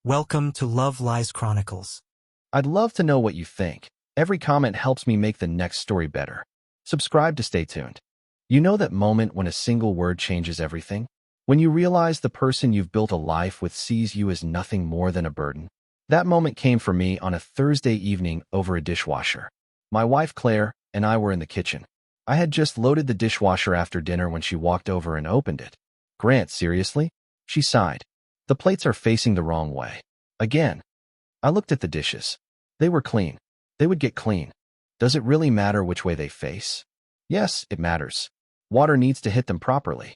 Welcome to Love Lies Chronicles. I'd love to know what you think. Every comment helps me make the next story better. Subscribe to stay tuned. You know that moment when a single word changes everything? When you realize the person you've built a life with sees you as nothing more than a burden? That moment came for me on a Thursday evening over a dishwasher. My wife Claire and I were in the kitchen. I had just loaded the dishwasher after dinner when she walked over and opened it. "Grant, seriously?" She sighed. "The plates are facing the wrong way. Again." I looked at the dishes. They were clean. They would get clean. Does it really matter which way they face? Yes, it matters. Water needs to hit them properly.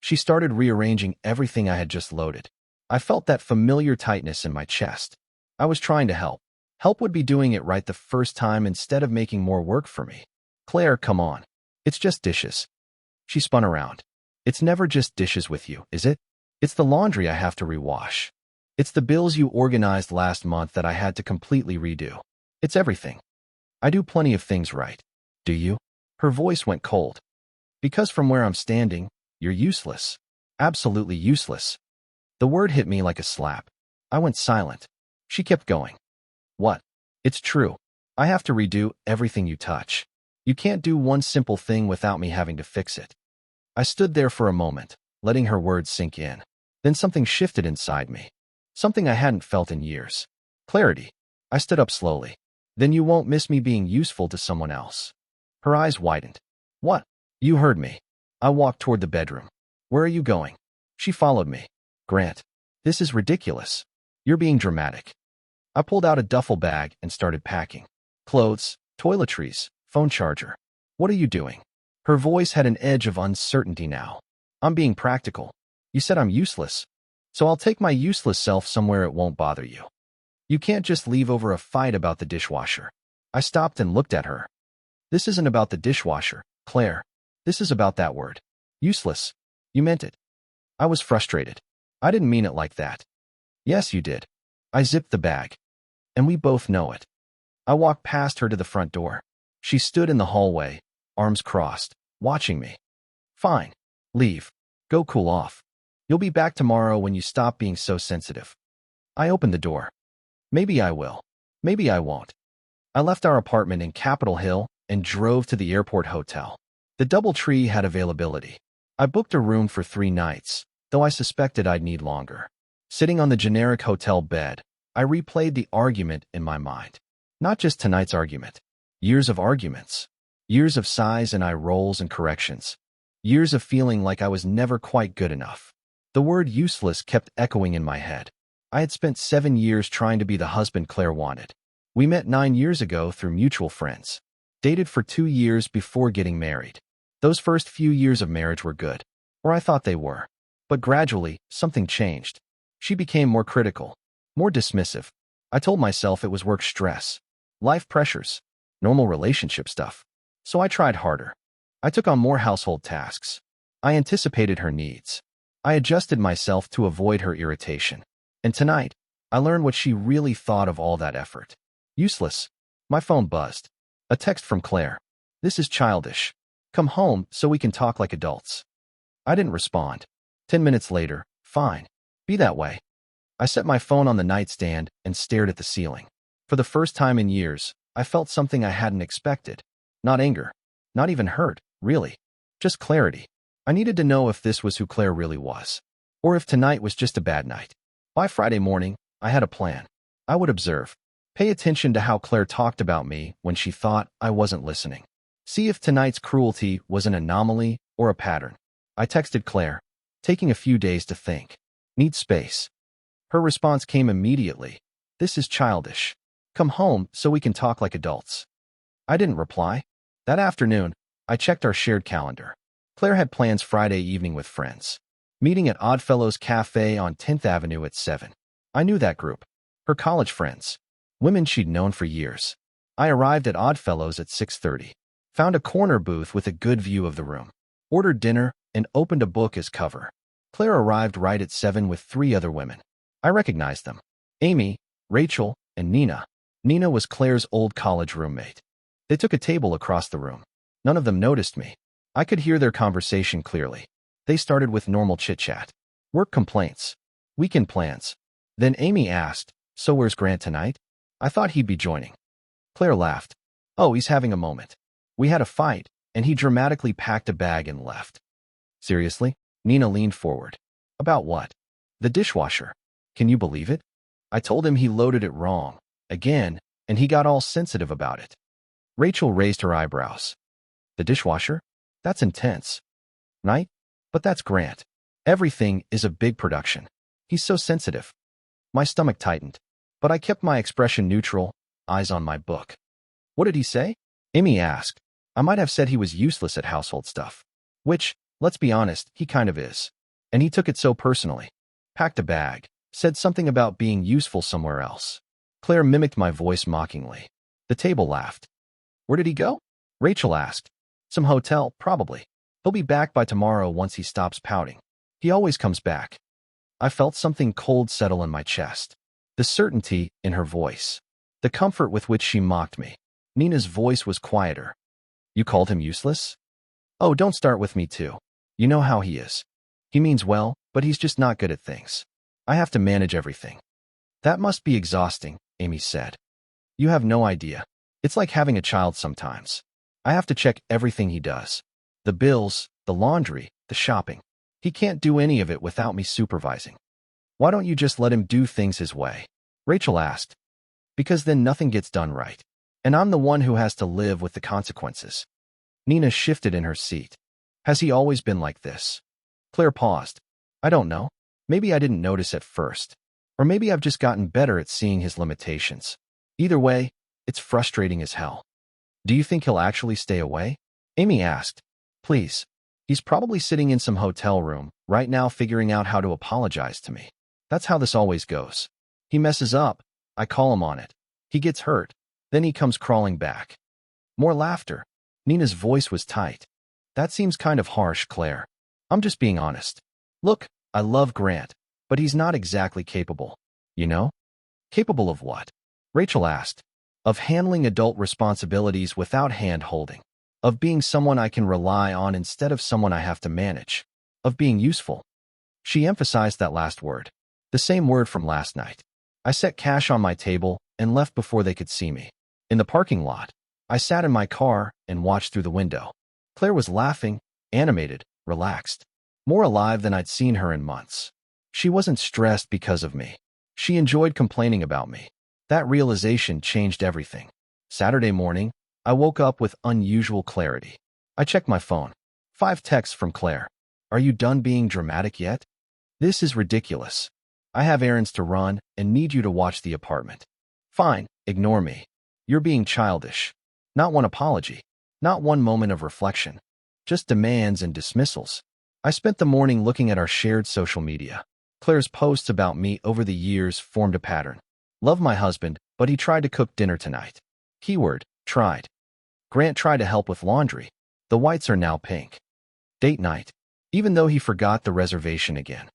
She started rearranging everything I had just loaded. I felt that familiar tightness in my chest. I was trying to help. Help would be doing it right the first time instead of making more work for me. "Claire, come on. It's just dishes." She spun around. "It's never just dishes with you, is it? It's the laundry I have to rewash. It's the bills you organized last month that I had to completely redo. It's everything. I do plenty of things right. Do you?" Her voice went cold. "Because from where I'm standing, you're useless. Absolutely useless." The word hit me like a slap. I went silent. She kept going. "What? It's true. I have to redo everything you touch. You can't do one simple thing without me having to fix it." I stood there for a moment, letting her words sink in. Then something shifted inside me. Something I hadn't felt in years. Clarity. I stood up slowly. "Then you won't miss me being useful to someone else." Her eyes widened. "What?" "You heard me." I walked toward the bedroom. "Where are you going?" She followed me. "Grant, this is ridiculous. You're being dramatic." I pulled out a duffel bag and started packing. "Clothes, toiletries, phone charger. What are you doing?" Her voice had an edge of uncertainty now. "I'm being practical. You said I'm useless. So I'll take my useless self somewhere it won't bother you. You can't just leave over a fight about the dishwasher." I stopped and looked at her. "This isn't about the dishwasher, Claire. This is about that word. Useless. You meant it." I was frustrated. "I didn't mean it like that." "Yes, you did." I zipped the bag. "And we both know it." I walked past her to the front door. She stood in the hallway, arms crossed, watching me. "Fine. Leave. Go cool off. You'll be back tomorrow when you stop being so sensitive." I opened the door. "Maybe I will. Maybe I won't." I left our apartment in Capitol Hill and drove to the airport hotel. The DoubleTree had availability. I booked a room for 3 nights, though I suspected I'd need longer. Sitting on the generic hotel bed, I replayed the argument in my mind. Not just tonight's argument. Years of arguments. Years of sighs and eye rolls and corrections. Years of feeling like I was never quite good enough. The word useless kept echoing in my head. I had spent 7 years trying to be the husband Claire wanted. We met 9 years ago through mutual friends. Dated for 2 years before getting married. Those first few years of marriage were good. Or I thought they were. But gradually, something changed. She became more critical. More dismissive. I told myself it was work stress. Life pressures. Normal relationship stuff. So I tried harder. I took on more household tasks. I anticipated her needs. I adjusted myself to avoid her irritation. And tonight, I learned what she really thought of all that effort. Useless. My phone buzzed. A text from Claire. "This is childish. Come home so we can talk like adults." I didn't respond. 10 minutes later, "Fine. Be that way." I set my phone on the nightstand and stared at the ceiling. For the first time in years, I felt something I hadn't expected. Not anger. Not even hurt, really. Just clarity. I needed to know if this was who Claire really was. Or if tonight was just a bad night. By Friday morning, I had a plan. I would observe. Pay attention to how Claire talked about me when she thought I wasn't listening. See if tonight's cruelty was an anomaly or a pattern. I texted Claire, taking a few days to think. "Need space." Her response came immediately. "This is childish. Come home so we can talk like adults." I didn't reply. That afternoon, I checked our shared calendar. Claire had plans Friday evening with friends. Meeting at Oddfellows Cafe on 10th Avenue at 7. I knew that group. Her college friends. Women she'd known for years. I arrived at Oddfellows at 6:30. Found a corner booth with a good view of the room. Ordered dinner and opened a book as cover. Claire arrived right at 7 with 3 other women. I recognized them. Amy, Rachel, and Nina. Nina was Claire's old college roommate. They took a table across the room. None of them noticed me. I could hear their conversation clearly. They started with normal chit-chat. Work complaints. Weekend plans. Then Amy asked, "So where's Grant tonight?" I thought he'd be joining. Claire laughed. "Oh, he's having a moment. We had a fight, and he dramatically packed a bag and left." "Seriously?" Nina leaned forward. "About what?" "The dishwasher. Can you believe it? I told him he loaded it wrong, again, and he got all sensitive about it." Rachel raised her eyebrows. "The dishwasher? That's intense." "Right? But that's Grant. Everything is a big production. He's so sensitive." My stomach tightened, but I kept my expression neutral, eyes on my book. "What did he say?" Amy asked. "I might have said he was useless at household stuff. Which, let's be honest, he kind of is. And he took it so personally. Packed a bag, said something about being useful somewhere else." Claire mimicked my voice mockingly. The table laughed. "Where did he go?" Rachel asked. "Some hotel, probably. He'll be back by tomorrow once he stops pouting. He always comes back." I felt something cold settle in my chest. The certainty in her voice. The comfort with which she mocked me. Nina's voice was quieter. "You called him useless?" "Oh, don't start with me too. You know how he is. He means well, but he's just not good at things. I have to manage everything." "That must be exhausting," Amy said. "You have no idea. It's like having a child sometimes. I have to check everything he does. The bills, the laundry, the shopping. He can't do any of it without me supervising." "Why don't you just let him do things his way?" Rachel asked. "Because then nothing gets done right. And I'm the one who has to live with the consequences." Nina shifted in her seat. "Has he always been like this?" Claire paused. "I don't know. Maybe I didn't notice at first. Or maybe I've just gotten better at seeing his limitations. Either way, it's frustrating as hell." "Do you think he'll actually stay away?" Amy asked. "Please. He's probably sitting in some hotel room right now figuring out how to apologize to me. That's how this always goes. He messes up. I call him on it. He gets hurt. Then he comes crawling back." More laughter. Nina's voice was tight. "That seems kind of harsh, Claire. I'm just being honest. Look, I love Grant, but he's not exactly capable. You know?" "Capable of what?" Rachel asked. "Of handling adult responsibilities without hand-holding. Of being someone I can rely on instead of someone I have to manage. Of being useful." She emphasized that last word. The same word from last night. I set cash on my table and left before they could see me. In the parking lot, I sat in my car and watched through the window. Claire was laughing, animated, relaxed. More alive than I'd seen her in months. She wasn't stressed because of me. She enjoyed complaining about me. That realization changed everything. Saturday morning, I woke up with unusual clarity. I checked my phone. 5 texts from Claire. "Are you done being dramatic yet? This is ridiculous. I have errands to run and need you to watch the apartment." "Fine, ignore me. You're being childish." Not one apology. Not one moment of reflection. Just demands and dismissals. I spent the morning looking at our shared social media. Claire's posts about me over the years formed a pattern. "Love my husband, but he tried to cook dinner tonight." Keyword, tried. Grant tried to help with laundry. The whites are now pink. Date night. Even though he forgot the reservation again.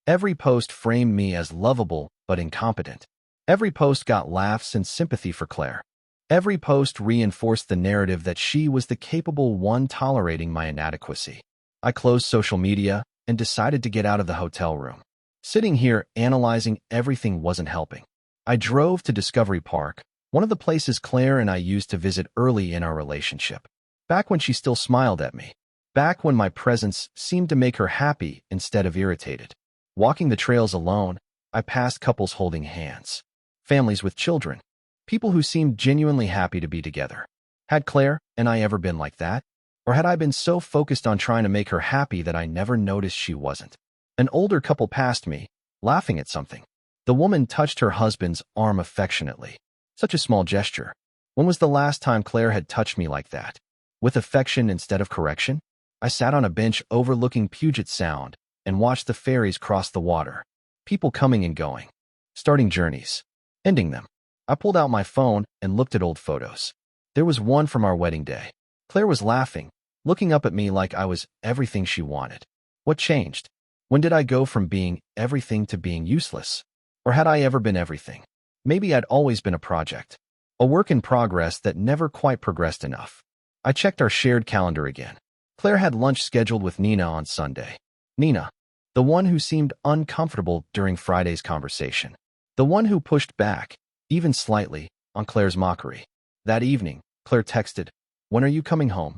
Every post framed me as lovable but incompetent. Every post got laughs and sympathy for Claire. Every post reinforced the narrative that she was the capable one tolerating my inadequacy. I closed social media and decided to get out of the hotel room. Sitting here analyzing everything wasn't helping. I drove to Discovery Park, one of the places Claire and I used to visit early in our relationship. Back when she still smiled at me. Back when my presence seemed to make her happy instead of irritated. Walking the trails alone, I passed couples holding hands. Families with children. People who seemed genuinely happy to be together. Had Claire and I ever been like that? Or had I been so focused on trying to make her happy that I never noticed she wasn't? An older couple passed me, laughing at something. The woman touched her husband's arm affectionately. Such a small gesture. When was the last time Claire had touched me like that? With affection instead of correction? I sat on a bench overlooking Puget Sound and watched the ferries cross the water. People coming and going. Starting journeys. Ending them. I pulled out my phone and looked at old photos. There was one from our wedding day. Claire was laughing, looking up at me like I was everything she wanted. What changed? When did I go from being everything to being useless? Or had I ever been everything? Maybe I'd always been a project. A work in progress that never quite progressed enough. I checked our shared calendar again. Claire had lunch scheduled with Nina on Sunday. Nina, the one who seemed uncomfortable during Friday's conversation. The one who pushed back, even slightly, on Claire's mockery. That evening, Claire texted, "When are you coming home?"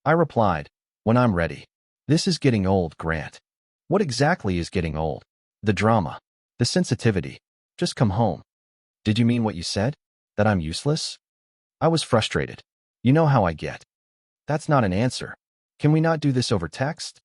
I replied, "When I'm ready." This is getting old, Grant. What exactly is getting old? The drama. The sensitivity. Just come home. Did you mean what you said? That I'm useless? I was frustrated. You know how I get. That's not an answer. Can we not do this over text?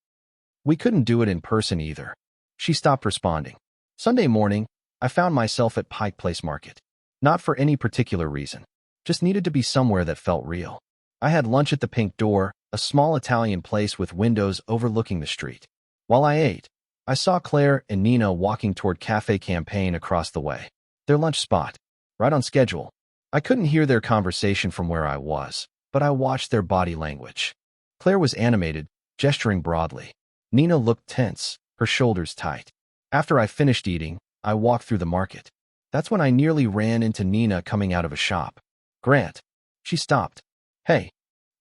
We couldn't do it in person either. She stopped responding. Sunday morning, I found myself at Pike Place Market. Not for any particular reason. Just needed to be somewhere that felt real. I had lunch at the Pink Door, a small Italian place with windows overlooking the street. While I ate, I saw Claire and Nina walking toward Cafe Campaign across the way. Their lunch spot. Right on schedule. I couldn't hear their conversation from where I was, but I watched their body language. Claire was animated, gesturing broadly. Nina looked tense, her shoulders tight. After I finished eating, I walked through the market. That's when I nearly ran into Nina coming out of a shop. "Grant." She stopped. "Hey."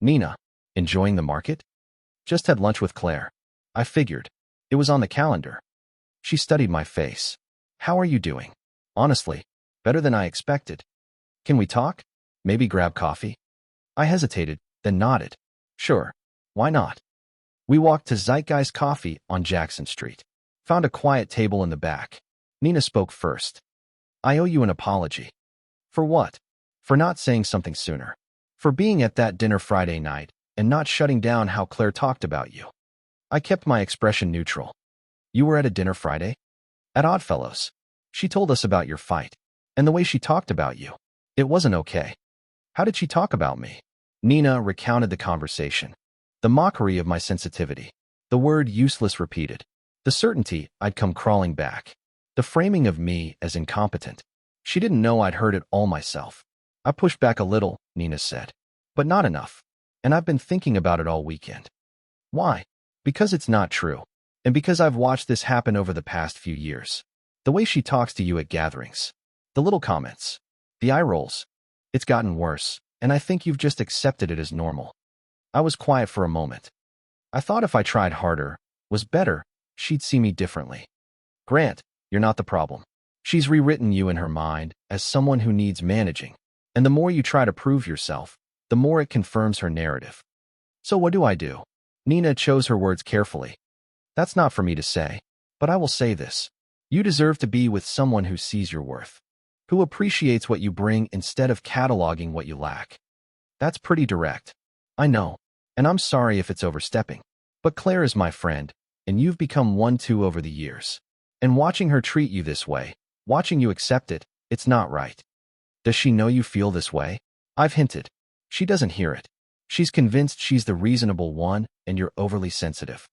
"Nina. Enjoying the market?" "Just had lunch with Claire." I figured. It was on the calendar. She studied my face. "How are you doing?" "Honestly, better than I expected." "Can we talk? Maybe grab coffee?" I hesitated, then nodded. "Sure. Why not?" We walked to Zeitgeist Coffee on Jackson Street. Found a quiet table in the back. Nina spoke first. "I owe you an apology." "For what?" "For not saying something sooner. For being at that dinner Friday night and not shutting down how Claire talked about you." I kept my expression neutral. "You were at a dinner Friday?" "At Oddfellows. She told us about your fight. And the way she talked about you. It wasn't okay." "How did she talk about me?" Nina recounted the conversation. The mockery of my sensitivity. The word useless repeated. The certainty I'd come crawling back. The framing of me as incompetent. She didn't know I'd heard it all myself. "I pushed back a little," Nina said. "But not enough. And I've been thinking about it all weekend." "Why?" "Because it's not true. And because I've watched this happen over the past few years. The way she talks to you at gatherings. The little comments. The eye rolls. It's gotten worse, and I think you've just accepted it as normal." I was quiet for a moment. I thought if I tried harder, was better, she'd see me differently. "Grant, you're not the problem. She's rewritten you in her mind as someone who needs managing. And the more you try to prove yourself, the more it confirms her narrative." "So what do I do?" Nina chose her words carefully. "That's not for me to say. But I will say this. You deserve to be with someone who sees your worth. Who appreciates what you bring instead of cataloging what you lack." That's pretty direct. I know. And I'm sorry if it's overstepping. But Claire is my friend, and you've become one too over the years. And watching her treat you this way, watching you accept it, it's not right. Does she know you feel this way? I've hinted. She doesn't hear it. She's convinced she's the reasonable one, and you're overly sensitive.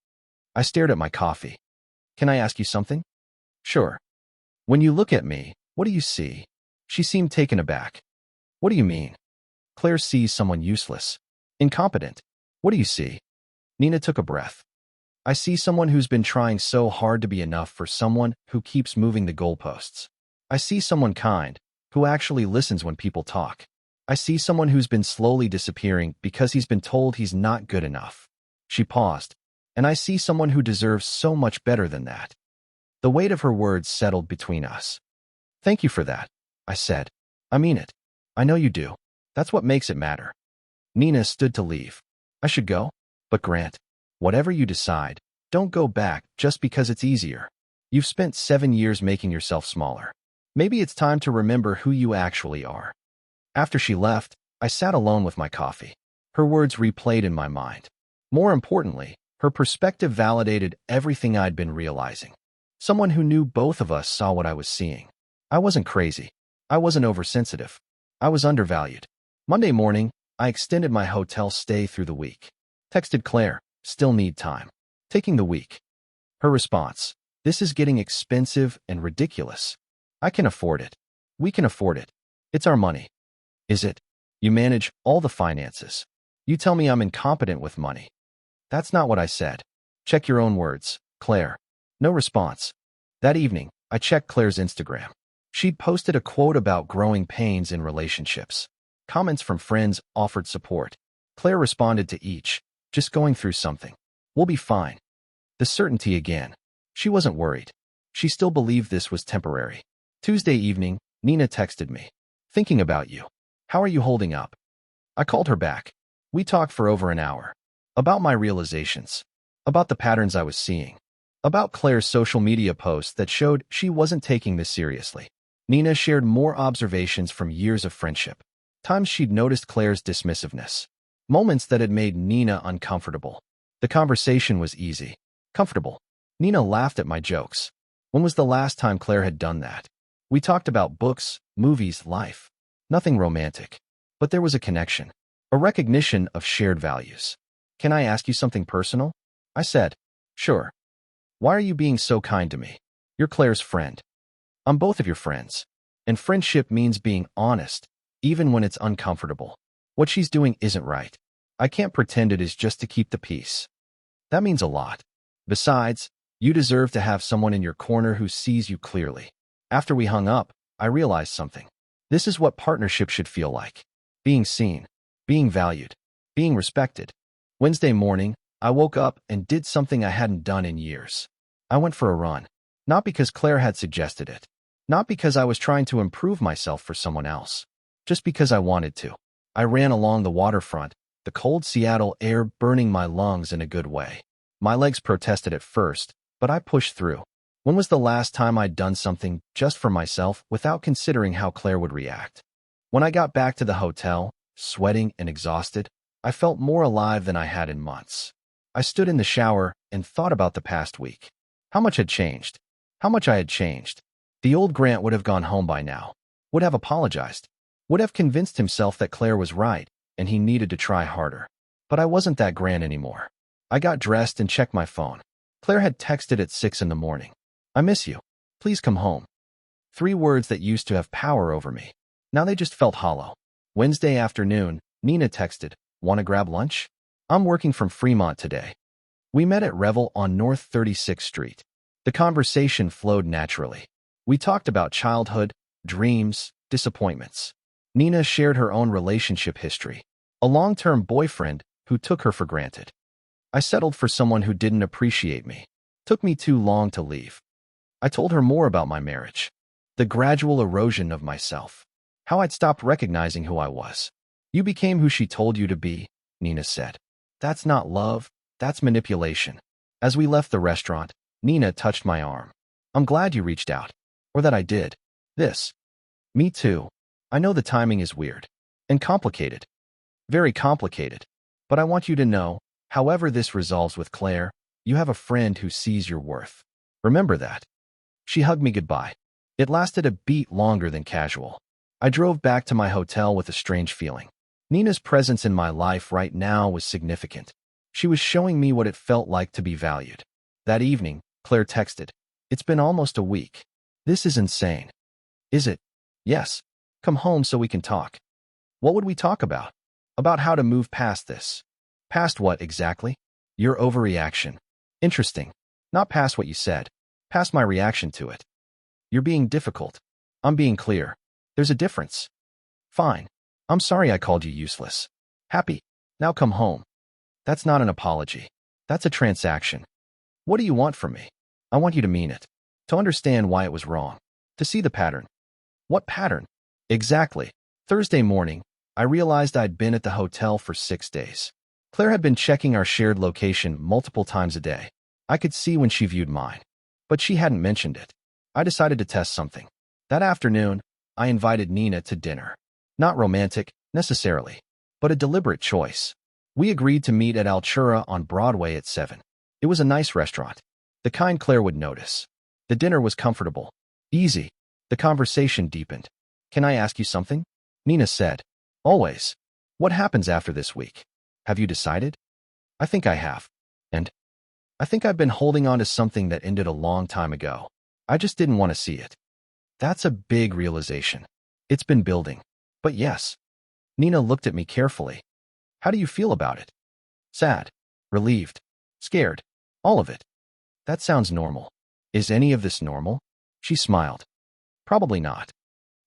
I stared at my coffee. "Can I ask you something?" "Sure." "When you look at me, what do you see?" She seemed taken aback. "What do you mean?" "Claire sees someone useless. Incompetent. What do you see?" Nina took a breath. "I see someone who's been trying so hard to be enough for someone who keeps moving the goalposts. I see someone kind, who actually listens when people talk. I see someone who's been slowly disappearing because he's been told he's not good enough." She paused. "And I see someone who deserves so much better than that." The weight of her words settled between us. "Thank you for that," I said. "I mean it. I know you do. That's what makes it matter." Nina stood to leave. "I should go? But Grant, whatever you decide, don't go back just because it's easier. You've spent 7 years making yourself smaller. Maybe it's time to remember who you actually are." After she left, I sat alone with my coffee. Her words replayed in my mind. More importantly, her perspective validated everything I'd been realizing. Someone who knew both of us saw what I was seeing. I wasn't crazy. I wasn't oversensitive. I was undervalued. Monday morning, I extended my hotel stay through the week. Texted Claire, "Still need time. Taking the week." Her response, "This is getting expensive and ridiculous." "I can afford it. We can afford it. It's our money." "Is it? You manage all the finances. You tell me I'm incompetent with money." "That's not what I said. Check your own words, Claire." No response. That evening, I checked Claire's Instagram. She'd posted a quote about growing pains in relationships. Comments from friends offered support. Claire responded to each, "Just going through something. We'll be fine." The certainty again. She wasn't worried. She still believed this was temporary. Tuesday evening, Nina texted me. Thinking about you. How are you holding up? I called her back. We talked for over an hour. About my realizations. About the patterns I was seeing. About Claire's social media posts that showed she wasn't taking this seriously. Nina shared more observations from years of friendship. Times she'd noticed Claire's dismissiveness. Moments that had made Nina uncomfortable. The conversation was easy. Comfortable. Nina laughed at my jokes. When was the last time Claire had done that? We talked about books, movies, life. Nothing romantic. But there was a connection. A recognition of shared values. Can I ask you something personal? I said. Sure. Why are you being so kind to me? You're Claire's friend. I'm both of your friends. And friendship means being honest, even when it's uncomfortable. What she's doing isn't right. I can't pretend it is just to keep the peace. That means a lot. Besides, you deserve to have someone in your corner who sees you clearly. After we hung up, I realized something. This is what partnership should feel like. Being seen, being valued, being respected. Wednesday morning, I woke up and did something I hadn't done in years. I went for a run. Not because Claire had suggested it. Not because I was trying to improve myself for someone else. Just because I wanted to. I ran along the waterfront, the cold Seattle air burning my lungs in a good way. My legs protested at first, but I pushed through. When was the last time I'd done something just for myself without considering how Claire would react? When I got back to the hotel, sweating and exhausted, I felt more alive than I had in months. I stood in the shower and thought about the past week. How much had changed? How much I had changed. The old Grant would have gone home by now, would have apologized, would have convinced himself that Claire was right and he needed to try harder. But I wasn't that Grant anymore. I got dressed and checked my phone. Claire had texted at 6 in the morning. I miss you. Please come home. 3 words that used to have power over me. Now they just felt hollow. Wednesday afternoon, Nina texted, "Want to grab lunch? I'm working from Fremont today." We met at Revel on North 36th Street. The conversation flowed naturally. We talked about childhood, dreams, disappointments. Nina shared her own relationship history. A long-term boyfriend who took her for granted. I settled for someone who didn't appreciate me. Took me too long to leave. I told her more about my marriage. The gradual erosion of myself. How I'd stopped recognizing who I was. You became who she told you to be, Nina said. That's not love, that's manipulation. As we left the restaurant, Nina touched my arm. I'm glad you reached out. Or that I did. This. Me too. I know the timing is weird. And complicated. Very complicated. But I want you to know, however this resolves with Claire, you have a friend who sees your worth. Remember that. She hugged me goodbye. It lasted a beat longer than casual. I drove back to my hotel with a strange feeling. Nina's presence in my life right now was significant. She was showing me what it felt like to be valued. That evening, Claire texted, "It's been almost a week. This is insane." Is it? Yes. Come home so we can talk. What would we talk about? About how to move past this. Past what exactly? Your overreaction. Interesting. Not past what you said. Past my reaction to it. You're being difficult. I'm being clear. There's a difference. Fine. I'm sorry I called you useless. Happy. Now come home. That's not an apology. That's a transaction. What do you want from me? I want you to mean it. To understand why it was wrong. To see the pattern. What pattern? Exactly. Thursday morning, I realized I'd been at the hotel for 6 days. Claire had been checking our shared location multiple times a day. I could see when she viewed mine. But she hadn't mentioned it. I decided to test something. That afternoon, I invited Nina to dinner. Not romantic, necessarily, but a deliberate choice. We agreed to meet at Altura on Broadway at 7. It was a nice restaurant. The kind Claire would notice. The dinner was comfortable. Easy. The conversation deepened. Can I ask you something? Nina said. Always. What happens after this week? Have you decided? I think I have. And I think I've been holding on to something that ended a long time ago. I just didn't want to see it. That's a big realization. It's been building. But yes. Nina looked at me carefully. How do you feel about it? Sad. Relieved. Scared. All of it. That sounds normal. Is any of this normal? She smiled. Probably not.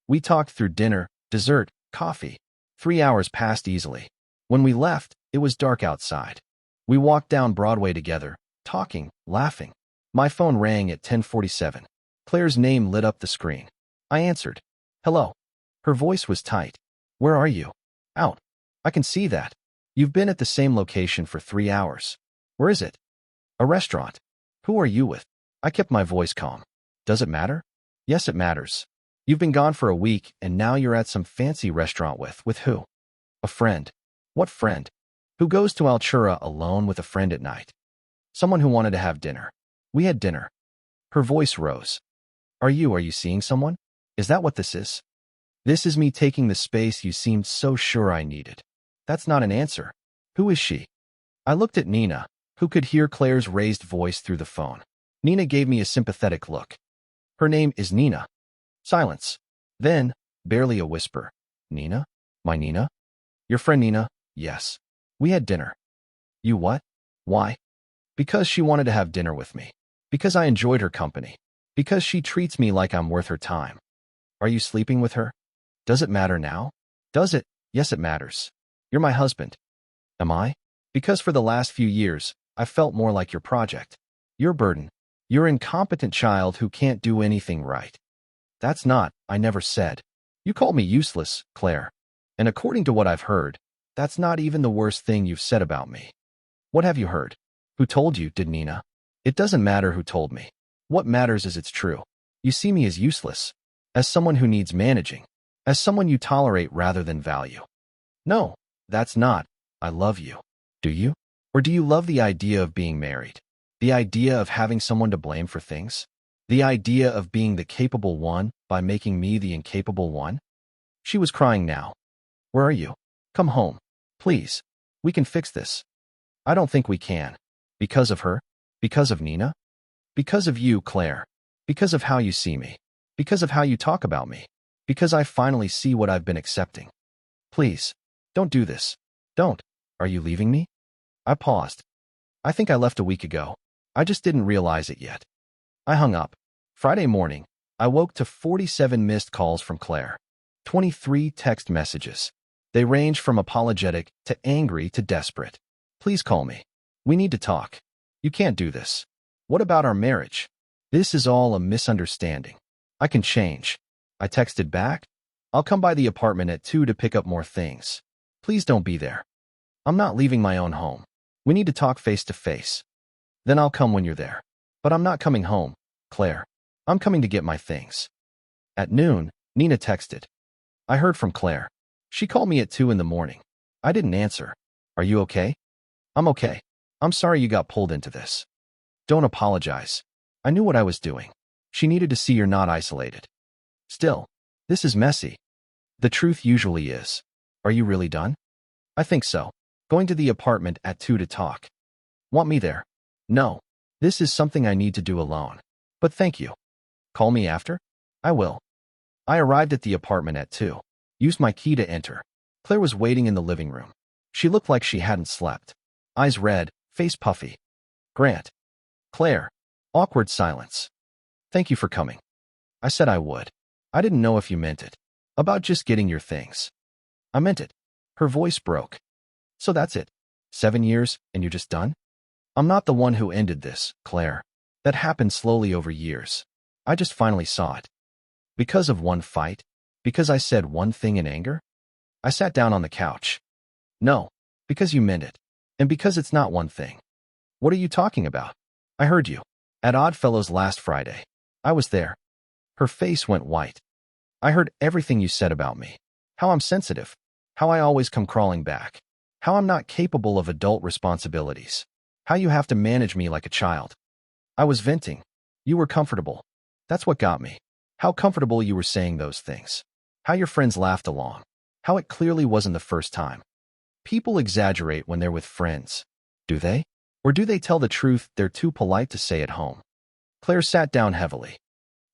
We talked through dinner, dessert, coffee. 3 hours passed easily. When we left, it was dark outside. We walked down Broadway together, talking, laughing. My phone rang at 10:47. Claire's name lit up the screen. I answered. Hello. Her voice was tight. Where are you? Out. I can see that. You've been at the same location for 3 hours. Where is it? A restaurant. Who are you with? I kept my voice calm. Does it matter? Yes, it matters. You've been gone for a week, and now you're at some fancy restaurant with who? A friend. What friend? Who goes to Altura alone with a friend at night? Someone who wanted to have dinner. We had dinner. Her voice rose. Are you seeing someone? Is that what this is? This is me taking the space you seemed so sure I needed. That's not an answer. Who is she? I looked at Nina, who could hear Claire's raised voice through the phone. Nina gave me a sympathetic look. Her name is Nina. Silence. Then, barely a whisper. Nina? My Nina? Your friend Nina? Yes. We had dinner. You what? Why? Because she wanted to have dinner with me. Because I enjoyed her company. Because she treats me like I'm worth her time. Are you sleeping with her? Does it matter now? Does it? Yes, it matters. You're my husband. Am I? Because for the last few years, I've felt more like your project. Your burden. Your incompetent child who can't do anything right. That's not, I never said. You called me useless, Claire. And according to what I've heard, that's not even the worst thing you've said about me. What have you heard? Who told you, did Nina? It doesn't matter who told me. What matters is it's true. You see me as useless. As someone who needs managing. As someone you tolerate rather than value. No, that's not. I love you. Do you? Or do you love the idea of being married? The idea of having someone to blame for things? The idea of being the capable one by making me the incapable one? She was crying now. Where are you? Come home. Please. We can fix this. I don't think we can. Because of her? Because of Nina? Because of you, Claire. Because of how you see me. Because of how you talk about me. Because I finally see what I've been accepting. Please. Don't do this. Don't. Are you leaving me? I paused. I think I left a week ago. I just didn't realize it yet. I hung up. Friday morning, I woke to 47 missed calls from Claire. 23 text messages. They range from apologetic to angry to desperate. Please call me. We need to talk. You can't do this. What about our marriage? This is all a misunderstanding. I can change. I texted back. I'll come by the apartment at 2 to pick up more things. Please don't be there. I'm not leaving my own home. We need to talk face to face. Then I'll come when you're there. But I'm not coming home, Claire. I'm coming to get my things. At noon, Nina texted. I heard from Claire. She called me at 2 in the morning. I didn't answer. Are you okay? I'm okay. I'm sorry you got pulled into this. Don't apologize. I knew what I was doing. She needed to see you're not isolated. Still, this is messy. The truth usually is. Are you really done? I think so. Going to the apartment at 2 to talk. Want me there? No. This is something I need to do alone. But thank you. Call me after? I will. I arrived at the apartment at 2. Used my key to enter. Claire was waiting in the living room. She looked like she hadn't slept. Eyes red, face puffy. Grant. Claire. Awkward silence. Thank you for coming. I said I would. I didn't know if you meant it. About just getting your things. I meant it. Her voice broke. So that's it. 7 years, and you're just done? I'm not the one who ended this, Claire. That happened slowly over years. I just finally saw it. Because of one fight? Because I said one thing in anger? I sat down on the couch. No, because you meant it. And because it's not one thing. What are you talking about? I heard you. At Oddfellows last Friday. I was there. Her face went white. I heard everything you said about me. How I'm sensitive. How I always come crawling back. How I'm not capable of adult responsibilities. How you have to manage me like a child. I was venting. You were comfortable. That's what got me. How comfortable you were saying those things. How your friends laughed along. How it clearly wasn't the first time. People exaggerate when they're with friends. Do they? Or do they tell the truth they're too polite to say at home? Claire sat down heavily.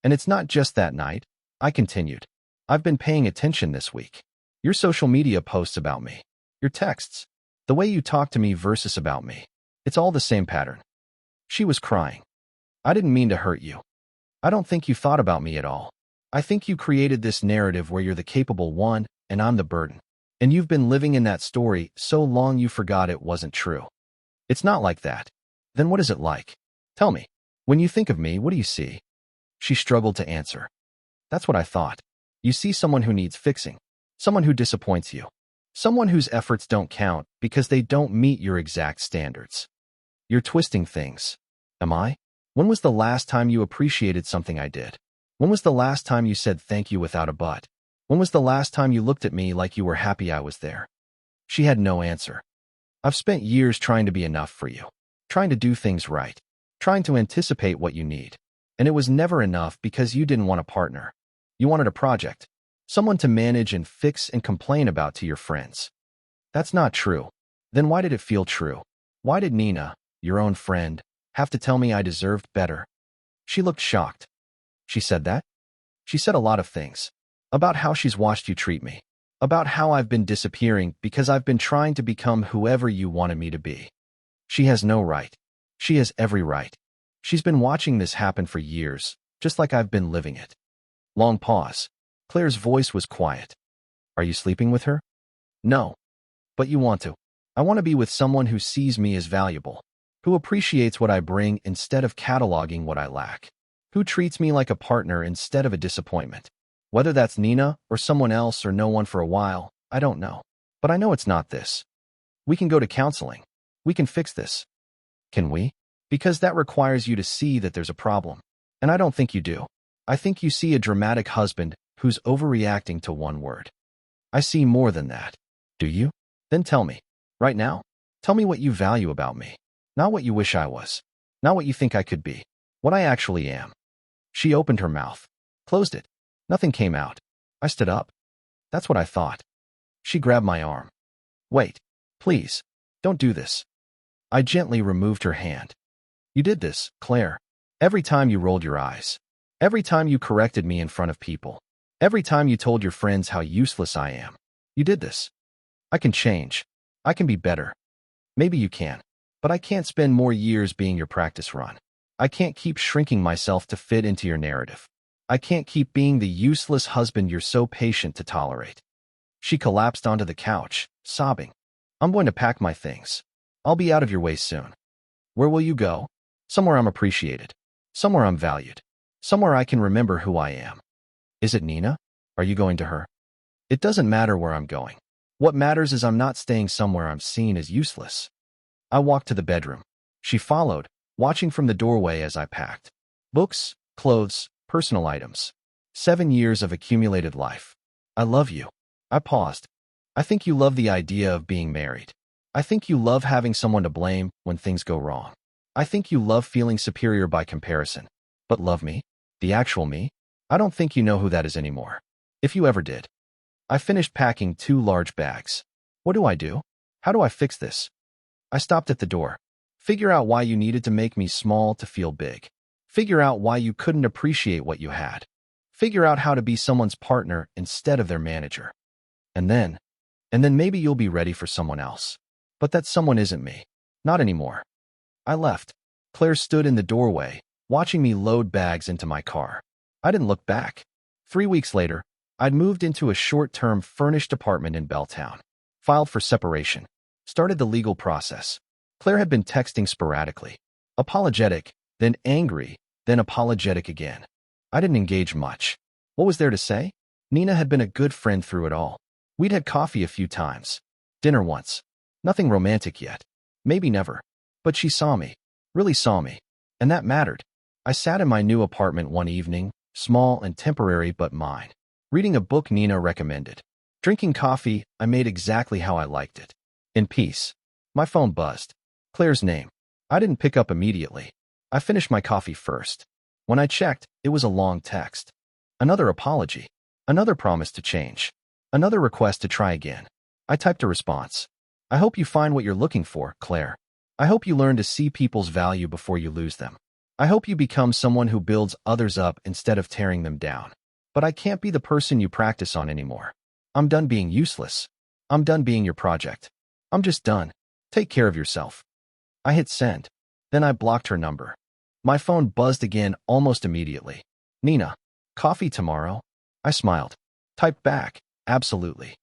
And it's not just that night, I continued. I've been paying attention this week. Your social media posts about me. Your texts. The way you talk to me versus about me. It's all the same pattern. She was crying. I didn't mean to hurt you. I don't think you thought about me at all. I think you created this narrative where you're the capable one and I'm the burden. And you've been living in that story so long you forgot it wasn't true. It's not like that. Then what is it like? Tell me. When you think of me, what do you see? She struggled to answer. That's what I thought. You see someone who needs fixing, someone who disappoints you, someone whose efforts don't count because they don't meet your exact standards. You're twisting things. Am I? When was the last time you appreciated something I did? When was the last time you said thank you without a but? When was the last time you looked at me like you were happy I was there? She had no answer. I've spent years trying to be enough for you, trying to do things right, trying to anticipate what you need. And it was never enough because you didn't want a partner. You wanted a project, someone to manage and fix and complain about to your friends. That's not true. Then why did it feel true? Why did Nina, your own friend, have to tell me I deserved better? She looked shocked. She said that? She said a lot of things. About how she's watched you treat me. About how I've been disappearing because I've been trying to become whoever you wanted me to be. She has no right. She has every right. She's been watching this happen for years, just like I've been living it. Long pause. Claire's voice was quiet. Are you sleeping with her? No. But you want to. I want to be with someone who sees me as valuable, who appreciates what I bring instead of cataloging what I lack, who treats me like a partner instead of a disappointment. Whether that's Nina or someone else or no one for a while, I don't know. But I know it's not this. We can go to counseling. We can fix this. Can we? Because that requires you to see that there's a problem. And I don't think you do. I think you see a dramatic husband who's overreacting to one word. I see more than that. Do you? Then tell me. Right now? Tell me what you value about me. Not what you wish I was. Not what you think I could be. What I actually am. She opened her mouth. Closed it. Nothing came out. I stood up. That's what I thought. She grabbed my arm. Wait. Please. Don't do this. I gently removed her hand. You did this, Claire. Every time you rolled your eyes. Every time you corrected me in front of people. Every time you told your friends how useless I am. You did this. I can change. I can be better. Maybe you can. But I can't spend more years being your practice run. I can't keep shrinking myself to fit into your narrative. I can't keep being the useless husband you're so patient to tolerate. She collapsed onto the couch, sobbing. I'm going to pack my things. I'll be out of your way soon. Where will you go? Somewhere I'm appreciated. Somewhere I'm valued. Somewhere I can remember who I am. Is it Nina? Are you going to her? It doesn't matter where I'm going. What matters is I'm not staying somewhere I'm seen as useless. I walked to the bedroom. She followed, watching from the doorway as I packed. Books, clothes, personal items. 7 years of accumulated life. I love you. I paused. I think you love the idea of being married. I think you love having someone to blame when things go wrong. I think you love feeling superior by comparison. But love me? The actual me? I don't think you know who that is anymore. If you ever did. I finished packing 2 large bags. What do I do? How do I fix this? I stopped at the door. Figure out why you needed to make me small to feel big. Figure out why you couldn't appreciate what you had. Figure out how to be someone's partner instead of their manager. And then maybe you'll be ready for someone else. But that someone isn't me. Not anymore. I left. Claire stood in the doorway, watching me load bags into my car. I didn't look back. 3 weeks later, I'd moved into a short-term furnished apartment in Belltown. Filed for separation. Started the legal process. Claire had been texting sporadically. Apologetic, then angry, then apologetic again. I didn't engage much. What was there to say? Nina had been a good friend through it all. We'd had coffee a few times. Dinner once. Nothing romantic yet. Maybe never. But she saw me. Really saw me. And that mattered. I sat in my new apartment one evening, small and temporary but mine, reading a book Nina recommended. Drinking coffee I made exactly how I liked it. In peace. My phone buzzed. Claire's name. I didn't pick up immediately. I finished my coffee first. When I checked, it was a long text. Another apology. Another promise to change. Another request to try again. I typed a response. I hope you find what you're looking for, Claire. I hope you learn to see people's value before you lose them. I hope you become someone who builds others up instead of tearing them down. But I can't be the person you practice on anymore. I'm done being useless. I'm done being your project. I'm just done. Take care of yourself. I hit send. Then I blocked her number. My phone buzzed again almost immediately. Nina, coffee tomorrow? I smiled. Typed back, absolutely.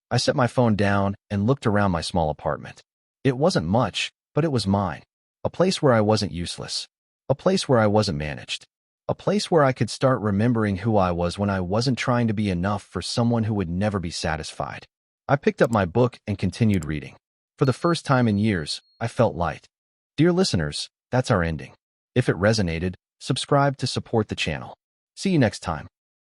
I set my phone down and looked around my small apartment. It wasn't much, but it was mine. A place where I wasn't useless. A place where I wasn't managed. A place where I could start remembering who I was when I wasn't trying to be enough for someone who would never be satisfied. I picked up my book and continued reading. For the first time in years, I felt light. Dear listeners, that's our ending. If it resonated, subscribe to support the channel. See you next time.